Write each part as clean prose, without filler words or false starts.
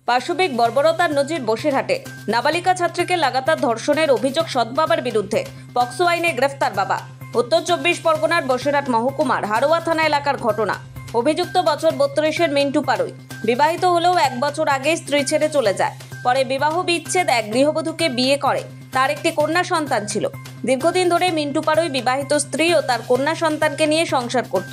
পাশবিক বর্বরতার নজির বসিরহাটে। নাবালিকা ছাত্রীকে লাগাতার ধর্ষণের অভিযোগ সৎবাবার বিরুদ্ধে পক্সো আইনে গ্রেফতার বাবা। উত্তর 24 পরগনার বসিরহাট মহকুমার হারোয়া থানা এলাকার ঘটনা। অভিযুক্ত বছর 32-এর মিন্টু পারুই। বিবাহিত হলেও 1 বছর আগে স্ত্রী ছেড়ে চলে যায়। পরে বিবাহ বিচ্ছেদ এক গৃহবধূকে বিয়ে করে। তার একটি কন্যা সন্তান ছিল। দীর্ঘদিন ধরে মিন্টু পারুই বিবাহিত স্ত্রী ও তার কন্যা সন্তানকে নিয়ে সংসার করত।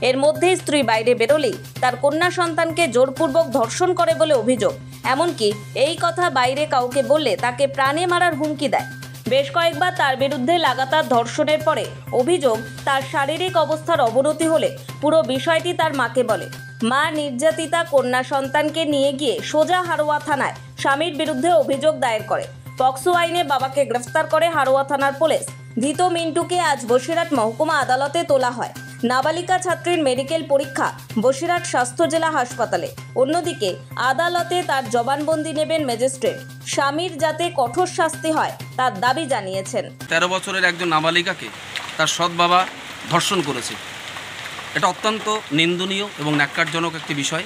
এর মধ্যে স্ত্রী বাইরে বেরোলেই তার কন্যা সন্তানকে জোরপূর্বক ধর্ষণ করে বলে অভিযোগ। এমনকি এই কথা বাইরে কাউকে বললে তাকে প্রাণে মারার হুমকি দেয়। বেশ কয়েকবার তার বিরুদ্ধে লাগাতার ধর্ষণের পরে অভিযোগ তার শারীরিক অবস্থার অবনতি হলে পুরো বিষয়টি তার মাকে বলে। মা নির্যাতিতা কন্যা সন্তানকে নিয়ে গিয়ে সোজা হারোয়া থানায় স্বামীর বিরুদ্ধে অভিযোগ দায়ের করে। পক্সো আইনে বাবাকে গ্রেফতার করে হারোয়া থানার পুলিশ। ধৃত মিন্টুকে আজ বসিরহাট মহকুমা আদালতে তোলা হয়। নাবালিকা ছাত্রীর মেডিকেল পরীক্ষা বসিরহাট স্বাস্থ্য জেলা হাসপাতালে। অন্যদিকে আদালতে তার জবানবন্দি নেবেন ম্যাজিস্ট্রেট। স্বামীর যাতে কঠোর শাস্তি হয় তার দাবি জানিয়েছেন। 13 বছরের একজন নাবালিকাকে তার সৎ বাবা ধর্ষণ করেছে। এটা অত্যন্ত নিন্দনীয় এবং ন্যাক্কারজনক একটি বিষয়,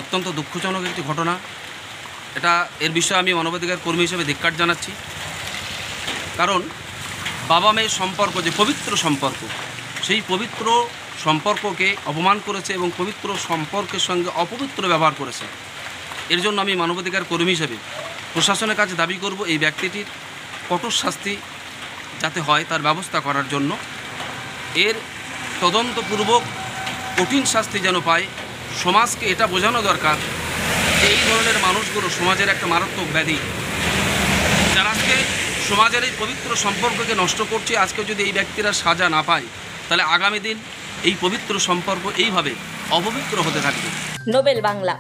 অত্যন্ত দুঃখজনক একটি ঘটনা। এর বিষয়ে আমি মানবাধিকার কর্মী হিসেবে ধিক্কার জানাচ্ছি। কারণ বাবা মেয়ের সম্পর্ক যে পবিত্র সম্পর্ক, সেই পবিত্র সম্পর্ককে অপমান করেছে এবং পবিত্র সম্পর্কের সঙ্গে অপবিত্র ব্যবহার করেছে। এর জন্য আমি মানবাধিকার কর্মী হিসেবে প্রশাসনের কাছে দাবি করব এই ব্যক্তিটির কঠোর শাস্তি যাতে হয় তার ব্যবস্থা করার জন্য। এর তদন্তপূর্বক কঠিন শাস্তি যেন পায়। সমাজকে এটা বোঝানো দরকার যে এই ধরনের মানুষগুলো সমাজের একটা মারাত্মক ব্যাধি, যারা আজকে সমাজের এই পবিত্র সম্পর্ককে নষ্ট করছে। আজকে যদি এই ব্যক্তিরা সাজা না পায় তাহলে আগামী দিন এই পবিত্র সম্পর্ক এইভাবে অপবিত্র হতে থাকবে। নোবেল বাংলা।